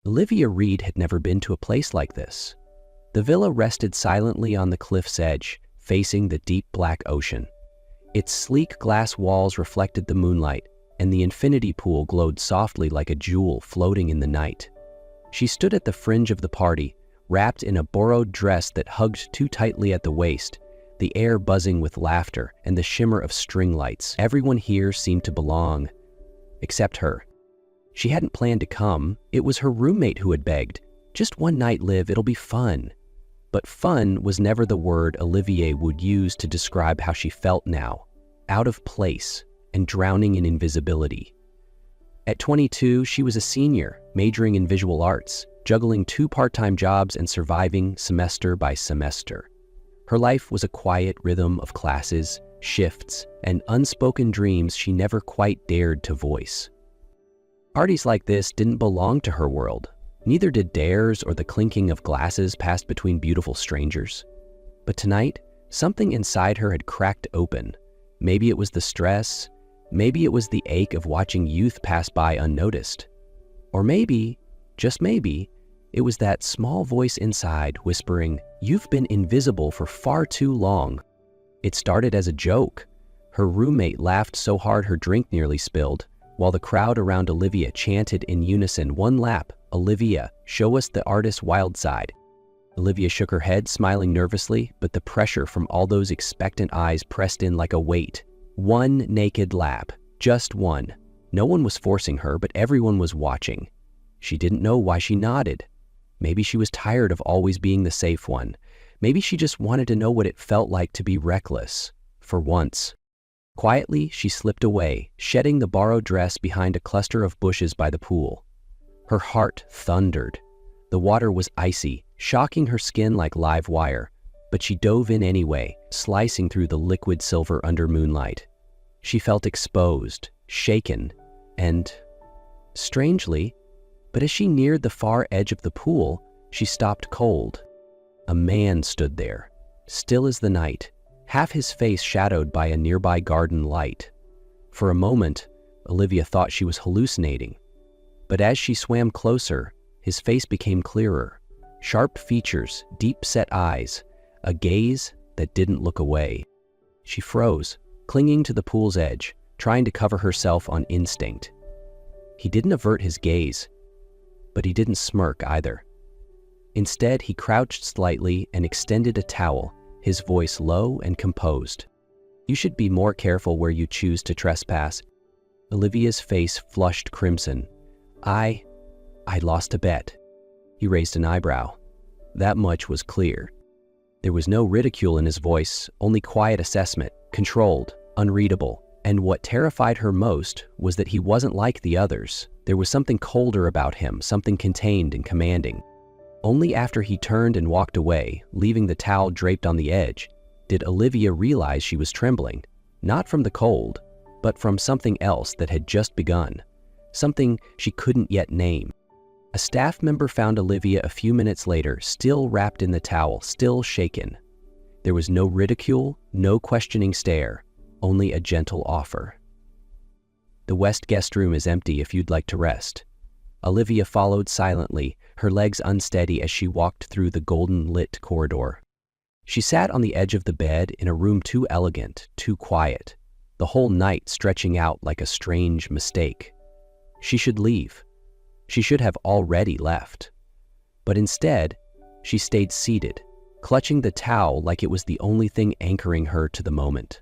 Olivia Reed had never been to a place like this. The villa rested silently on the cliff's edge, facing the deep black ocean. Its sleek glass walls reflected the moonlight, and the infinity pool glowed softly like a jewel floating in the night. She stood at the fringe of the party, wrapped in a borrowed dress that hugged too tightly at the waist, the air buzzing with laughter and the shimmer of string lights. Everyone here seemed to belong, except her. She hadn't planned to come. It was her roommate who had begged. "Just one night, Liv, it'll be fun." But fun was never the word Olivia would use to describe how she felt now, out of place and drowning in invisibility. At 22, she was a senior, majoring in visual arts, juggling 2 part-time jobs and surviving semester by semester. Her life was a quiet rhythm of classes, shifts, and unspoken dreams she never quite dared to voice. Parties like this didn't belong to her world. Neither did dares or the clinking of glasses passed between beautiful strangers. But tonight, something inside her had cracked open. Maybe it was the stress, maybe it was the ache of watching youth pass by unnoticed. Or maybe, just maybe, it was that small voice inside whispering, "You've been invisible for far too long." It started as a joke. Her roommate laughed so hard her drink nearly spilled, while the crowd around Olivia chanted in unison, "One lap, Olivia, show us the artist's wild side." Olivia shook her head, smiling nervously, but the pressure from all those expectant eyes pressed in like a weight. One naked lap, just one. No one was forcing her, but everyone was watching. She didn't know why she nodded. Maybe she was tired of always being the safe one. Maybe she just wanted to know what it felt like to be reckless, for once. Quietly, she slipped away, shedding the borrowed dress behind a cluster of bushes by the pool. Her heart thundered. The water was icy, shocking her skin like live wire, but she dove in anyway, slicing through the liquid silver under moonlight. She felt exposed, shaken, and, strangely, but as she neared the far edge of the pool, she stopped cold. A man stood there, still as the night, half his face shadowed by a nearby garden light. For a moment, Olivia thought she was hallucinating. But as she swam closer, his face became clearer. Sharp features, deep-set eyes, a gaze that didn't look away. She froze, clinging to the pool's edge, trying to cover herself on instinct. He didn't avert his gaze, but he didn't smirk either. Instead, he crouched slightly and extended a towel, his voice low and composed. "You should be more careful where you choose to trespass." Olivia's face flushed crimson. I lost a bet." He raised an eyebrow. That much was clear. There was no ridicule in his voice, only quiet assessment, controlled, unreadable. And what terrified her most was that he wasn't like the others. There was something colder about him, something contained and commanding. Only after he turned and walked away, leaving the towel draped on the edge, did Olivia realize she was trembling, not from the cold, but from something else that had just begun, something she couldn't yet name. A staff member found Olivia a few minutes later, still wrapped in the towel, still shaken. There was no ridicule, no questioning stare, only a gentle offer. "The West guest room is empty if you'd like to rest." Olivia followed silently, her legs unsteady as she walked through the golden-lit corridor. She sat on the edge of the bed in a room too elegant, too quiet, the whole night stretching out like a strange mistake. She should leave. She should have already left. But instead, she stayed seated, clutching the towel like it was the only thing anchoring her to the moment.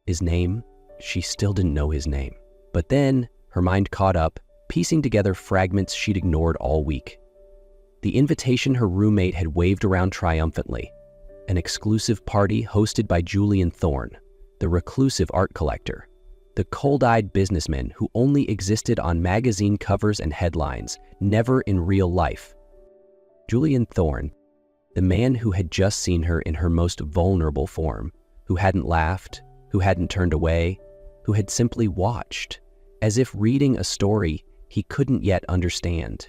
His name? She still didn't know his name. But then, her mind caught up, piecing together fragments she'd ignored all week. The invitation her roommate had waved around triumphantly. An exclusive party hosted by Julian Thorne, the reclusive art collector, the cold-eyed businessman who only existed on magazine covers and headlines, never in real life. Julian Thorne, the man who had just seen her in her most vulnerable form, who hadn't laughed, who hadn't turned away, who had simply watched, as if reading a story he couldn't yet understand.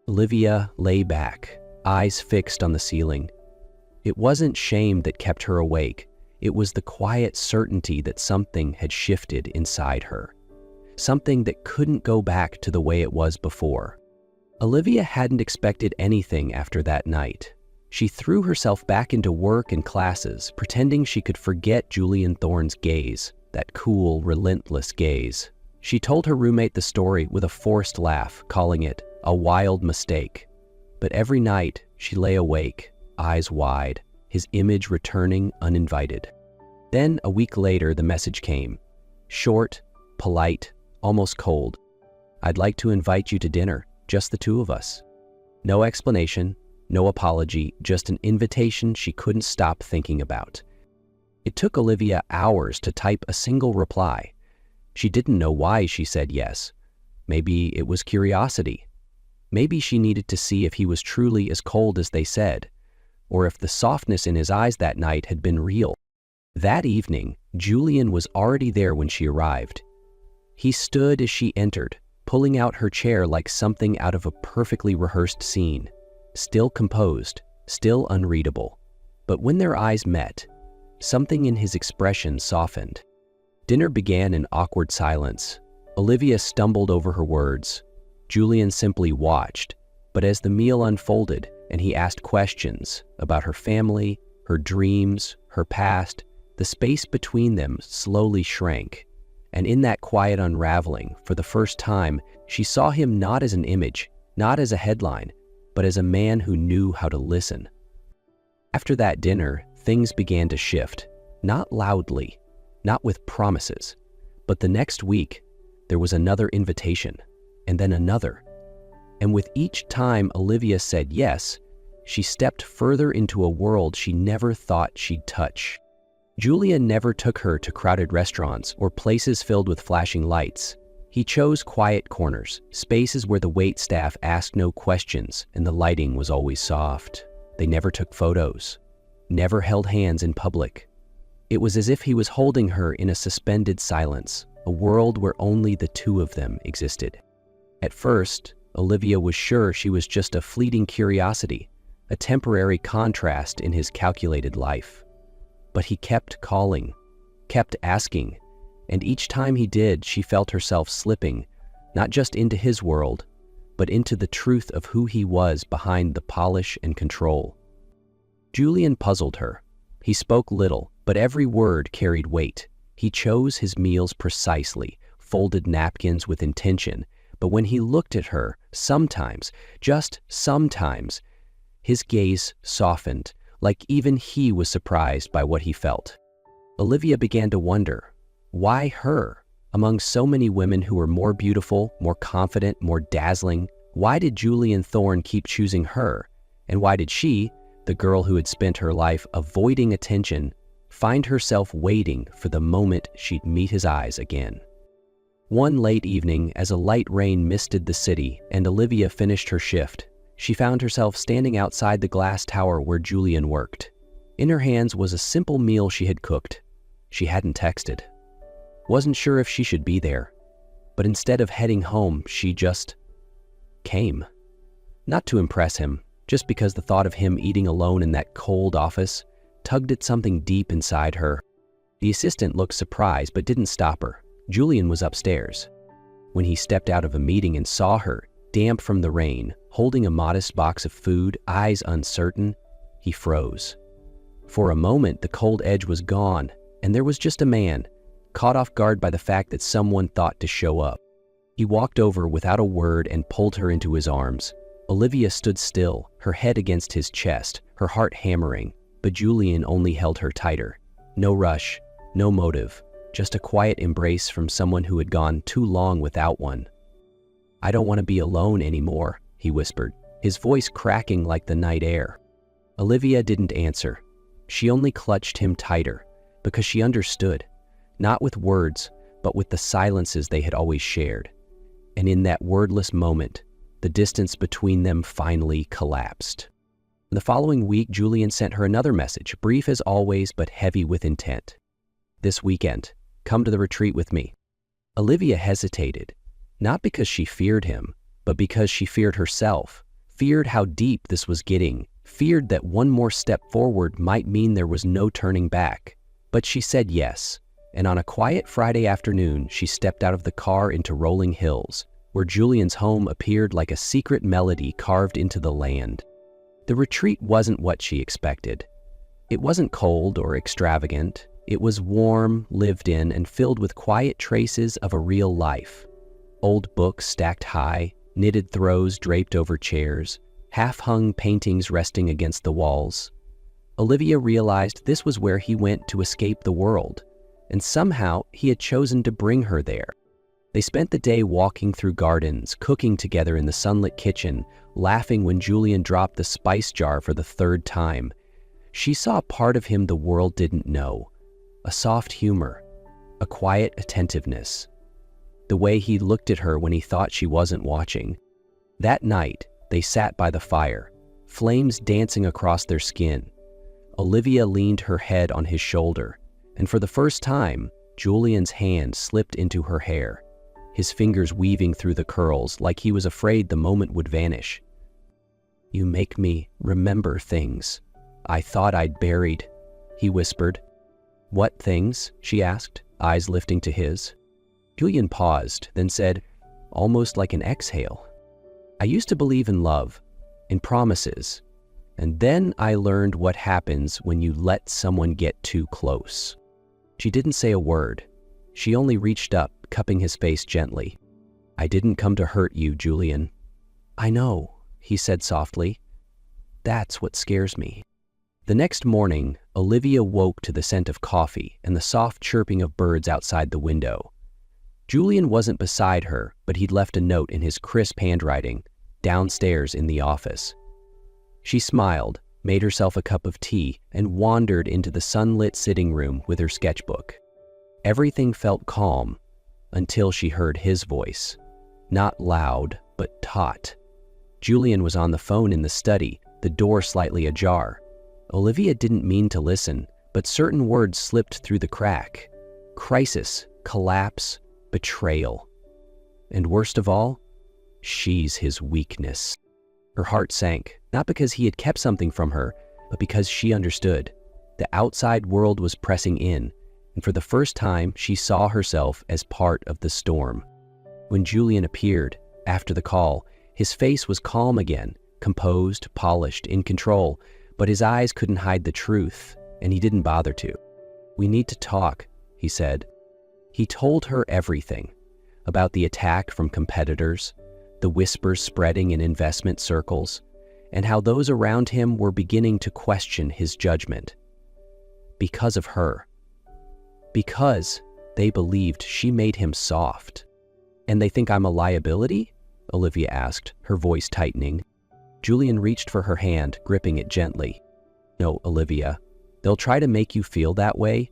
Olivia lay back, eyes fixed on the ceiling. It wasn't shame that kept her awake. It was the quiet certainty that something had shifted inside her. Something that couldn't go back to the way it was before. Olivia hadn't expected anything after that night. She threw herself back into work and classes, pretending she could forget Julian Thorne's gaze, that cool, relentless gaze. She told her roommate the story with a forced laugh, calling it a wild mistake. But every night, she lay awake, eyes wide, his image returning uninvited. Then, a week later, the message came. Short, polite, almost cold. "I'd like to invite you to dinner, just the two of us." No explanation, no apology, just an invitation she couldn't stop thinking about. It took Olivia hours to type a single reply. She didn't know why she said yes. Maybe it was curiosity. Maybe she needed to see if he was truly as cold as they said, or if the softness in his eyes that night had been real. That evening, Julian was already there when she arrived. He stood as she entered, pulling out her chair like something out of a perfectly rehearsed scene, still composed, still unreadable. But when their eyes met, something in his expression softened. Dinner began in awkward silence. Olivia stumbled over her words. Julian simply watched, but as the meal unfolded and he asked questions about her family, her dreams, her past, the space between them slowly shrank. And in that quiet unraveling, for the first time, she saw him not as an image, not as a headline, but as a man who knew how to listen. After that dinner, things began to shift, not loudly, not with promises, but the next week, there was another invitation, and then another. And with each time Olivia said yes, she stepped further into a world she never thought she'd touch. Julian never took her to crowded restaurants or places filled with flashing lights. He chose quiet corners, spaces where the waitstaff asked no questions and the lighting was always soft. They never took photos, never held hands in public. It was as if he was holding her in a suspended silence, a world where only the two of them existed. At first, Olivia was sure she was just a fleeting curiosity, a temporary contrast in his calculated life. But he kept calling, kept asking, and each time he did, she felt herself slipping, not just into his world, but into the truth of who he was behind the polish and control. Julian puzzled her. He spoke little, but every word carried weight. He chose his meals precisely, folded napkins with intention, but when he looked at her, sometimes, just sometimes, his gaze softened, like even he was surprised by what he felt. Olivia began to wonder, why her? Among so many women who were more beautiful, more confident, more dazzling, why did Julian Thorne keep choosing her? And why did she, the girl who had spent her life avoiding attention, find herself waiting for the moment she'd meet his eyes again? One late evening, as a light rain misted the city and Olivia finished her shift, she found herself standing outside the glass tower where Julian worked. In her hands was a simple meal she had cooked. She hadn't texted. Wasn't sure if she should be there. But instead of heading home, she just came. Not to impress him, just because the thought of him eating alone in that cold office tugged at something deep inside her. The assistant looked surprised but didn't stop her. Julian was upstairs. When he stepped out of a meeting and saw her, damp from the rain, holding a modest box of food, eyes uncertain, he froze. For a moment, the cold edge was gone, and there was just a man, caught off guard by the fact that someone thought to show up. He walked over without a word and pulled her into his arms. Olivia stood still, her head against his chest, her heart hammering, but Julian only held her tighter. No rush, no motive, just a quiet embrace from someone who had gone too long without one. "I don't want to be alone anymore," he whispered, his voice cracking like the night air. Olivia didn't answer. She only clutched him tighter, because she understood, not with words, but with the silences they had always shared. And in that wordless moment, the distance between them finally collapsed. The following week, Julian sent her another message, brief as always, but heavy with intent. "This weekend, come to the retreat with me." Olivia hesitated, not because she feared him, but because she feared herself, feared how deep this was getting, feared that one more step forward might mean there was no turning back. But she said yes, and on a quiet Friday afternoon, she stepped out of the car into rolling hills, where Julian's home appeared like a secret melody carved into the land. The retreat wasn't what she expected. It wasn't cold or extravagant. It was warm, lived in, and filled with quiet traces of a real life. Old books stacked high, knitted throws draped over chairs, half-hung paintings resting against the walls. Olivia realized this was where he went to escape the world, and somehow he had chosen to bring her there. They spent the day walking through gardens, cooking together in the sunlit kitchen, laughing when Julian dropped the spice jar for the third time. She saw a part of him the world didn't know, a soft humor, a quiet attentiveness, the way he looked at her when he thought she wasn't watching. That night, they sat by the fire, flames dancing across their skin. Olivia leaned her head on his shoulder, and for the first time, Julian's hand slipped into her hair, his fingers weaving through the curls like he was afraid the moment would vanish. "You make me remember things I thought I'd buried," he whispered. "What things?" she asked, eyes lifting to his. Julian paused, then said, almost like an exhale, "I used to believe in love, in promises, and then I learned what happens when you let someone get too close." She didn't say a word. She only reached up, cupping his face gently. "I didn't come to hurt you, Julian." "I know," he said softly. "That's what scares me." The next morning, Olivia woke to the scent of coffee and the soft chirping of birds outside the window. Julian wasn't beside her, but he'd left a note in his crisp handwriting, downstairs in the office. She smiled, made herself a cup of tea, and wandered into the sunlit sitting room with her sketchbook. Everything felt calm until she heard his voice. Not loud, but taut. Julian was on the phone in the study, the door slightly ajar. Olivia didn't mean to listen, but certain words slipped through the crack. Crisis, collapse, betrayal. And worst of all, she's his weakness. Her heart sank, not because he had kept something from her, but because she understood. The outside world was pressing in, and for the first time, she saw herself as part of the storm. When Julian appeared, after the call, his face was calm again, composed, polished, in control, but his eyes couldn't hide the truth, and he didn't bother to. "We need to talk," he said. He told her everything, about the attack from competitors, the whispers spreading in investment circles, and how those around him were beginning to question his judgment. Because of her. Because they believed she made him soft. "And they think I'm a liability?" Olivia asked, her voice tightening. Julian reached for her hand, gripping it gently. "No, Olivia, they'll try to make you feel that way,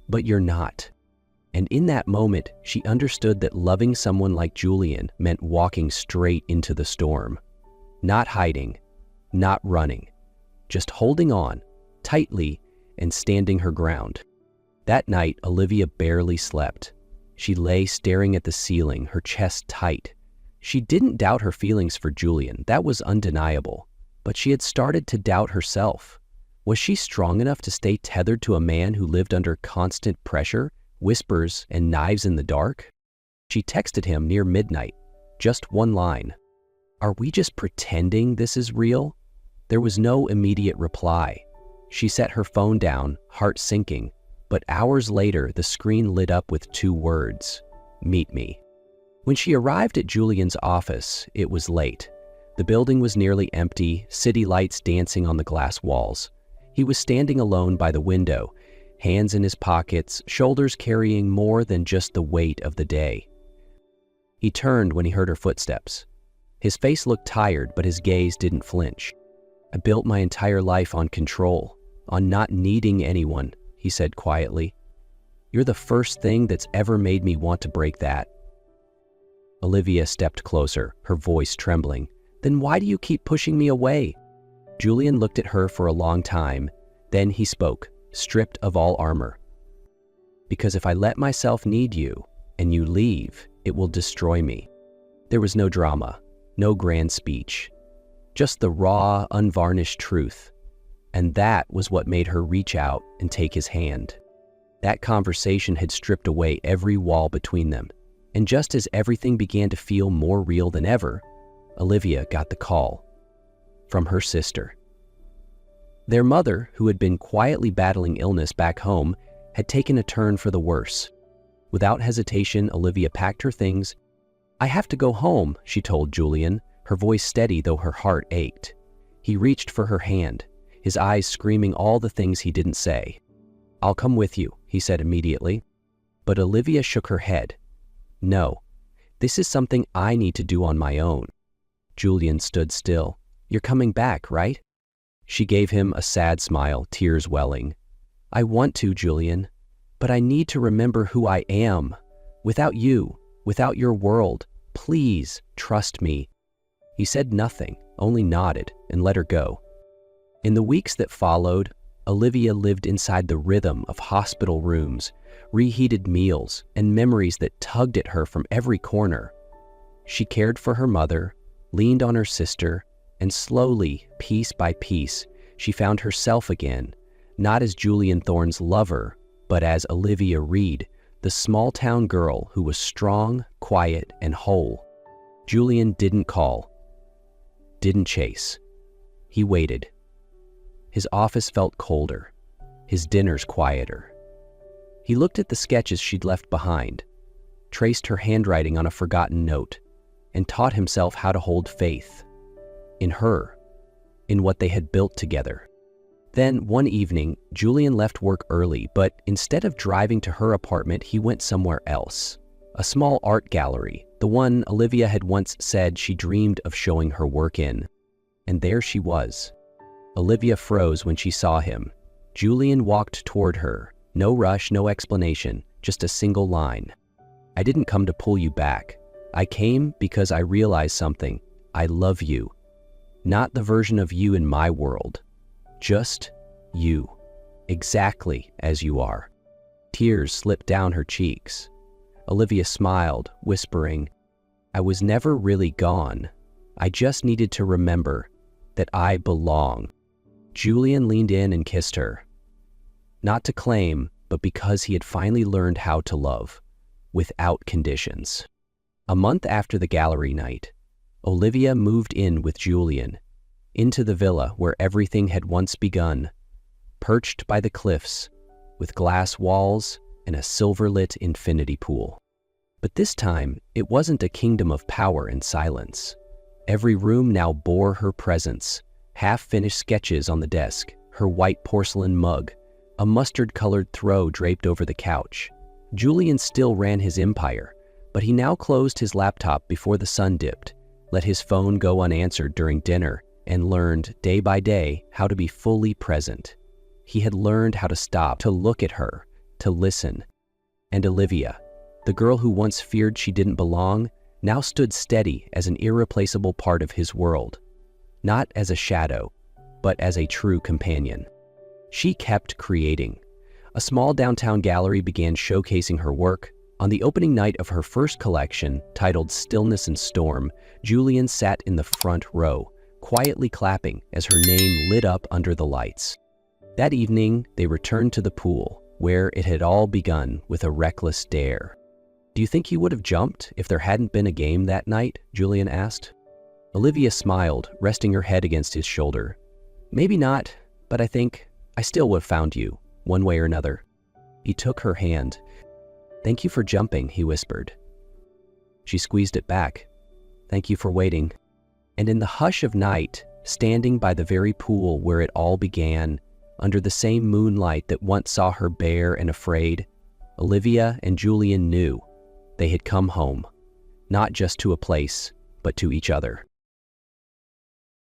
but you're not." And in that moment, she understood that loving someone like Julian meant walking straight into the storm. Not hiding, not running, just holding on, tightly, and standing her ground. That night, Olivia barely slept. She lay staring at the ceiling, her chest tight. She didn't doubt her feelings for Julian, that was undeniable. But she had started to doubt herself. Was she strong enough to stay tethered to a man who lived under constant pressure, whispers, and knives in the dark? She texted him near midnight, just one line. "Are we just pretending this is real?" There was no immediate reply. She set her phone down, heart sinking, but hours later the screen lit up with 2 words, "Meet me." When she arrived at Julian's office, it was late. The building was nearly empty, city lights dancing on the glass walls. He was standing alone by the window, hands in his pockets, shoulders carrying more than just the weight of the day. He turned when he heard her footsteps. His face looked tired, but his gaze didn't flinch. "I built my entire life on control, on not needing anyone," he said quietly. "You're the first thing that's ever made me want to break that." Olivia stepped closer, her voice trembling. "Then why do you keep pushing me away?" Julian looked at her for a long time. Then he spoke, stripped of all armor. "Because if I let myself need you, and you leave, it will destroy me." There was no drama, no grand speech, just the raw, unvarnished truth. And that was what made her reach out and take his hand. That conversation had stripped away every wall between them, And just as everything began to feel more real than ever, Olivia got the call from her sister. Their mother, who had been quietly battling illness back home, had taken a turn for the worse. Without hesitation, Olivia packed her things. "I have to go home," she told Julian, her voice steady though her heart ached. He reached for her hand, his eyes screaming all the things he didn't say. "I'll come with you," he said immediately. But Olivia shook her head. "No, this is something I need to do on my own." Julian stood still. "You're coming back, right?" She gave him a sad smile, tears welling. "I want to, Julian, but I need to remember who I am. Without you, without your world, please trust me." He said nothing, only nodded and let her go. In the weeks that followed, Olivia lived inside the rhythm of hospital rooms, reheated meals, and memories that tugged at her from every corner. She cared for her mother, leaned on her sister, and slowly, piece by piece, she found herself again, not as Julian Thorne's lover, but as Olivia Reed, the small-town girl who was strong, quiet, and whole. Julian didn't call, didn't chase. He waited. His office felt colder, his dinners quieter. He looked at the sketches she'd left behind, traced her handwriting on a forgotten note, and taught himself how to hold faith. In her, in what they had built together. Then, one evening, Julian left work early, but instead of driving to her apartment, he went somewhere else. A small art gallery, the one Olivia had once said she dreamed of showing her work in. And there she was. Olivia froze when she saw him. Julian walked toward her. No rush, no explanation, just a single line. "I didn't come to pull you back. I came because I realized something. I love you. Not the version of you in my world. Just you. Exactly as you are." Tears slipped down her cheeks. Olivia smiled, whispering, "I was never really gone. I just needed to remember that I belong." Julian leaned in and kissed her. Not to claim, but because he had finally learned how to love, without conditions. A month after the gallery night, Olivia moved in with Julian, into the villa where everything had once begun, perched by the cliffs, with glass walls and a silver-lit infinity pool. But this time, it wasn't a kingdom of power and silence. Every room now bore her presence, half-finished sketches on the desk, her white porcelain mug, a mustard-colored throw draped over the couch. Julian still ran his empire, but he now closed his laptop before the sun dipped, let his phone go unanswered during dinner, and learned, day by day, how to be fully present. He had learned how to stop, to look at her, to listen. And Olivia, the girl who once feared she didn't belong, now stood steady as an irreplaceable part of his world. Not as a shadow, but as a true companion. She kept creating. A small downtown gallery began showcasing her work. On the opening night of her first collection, titled Stillness and Storm, Julian sat in the front row, quietly clapping as her name lit up under the lights. That evening, they returned to the pool, where it had all begun with a reckless dare. "Do you think he would have jumped if there hadn't been a game that night?" Julian asked. Olivia smiled, resting her head against his shoulder. "Maybe not, but I think I still would have found you, one way or another." He took her hand. "Thank you for jumping," he whispered. She squeezed it back. "Thank you for waiting." And in the hush of night, standing by the very pool where it all began, under the same moonlight that once saw her bare and afraid, Olivia and Julian knew they had come home, not just to a place, but to each other.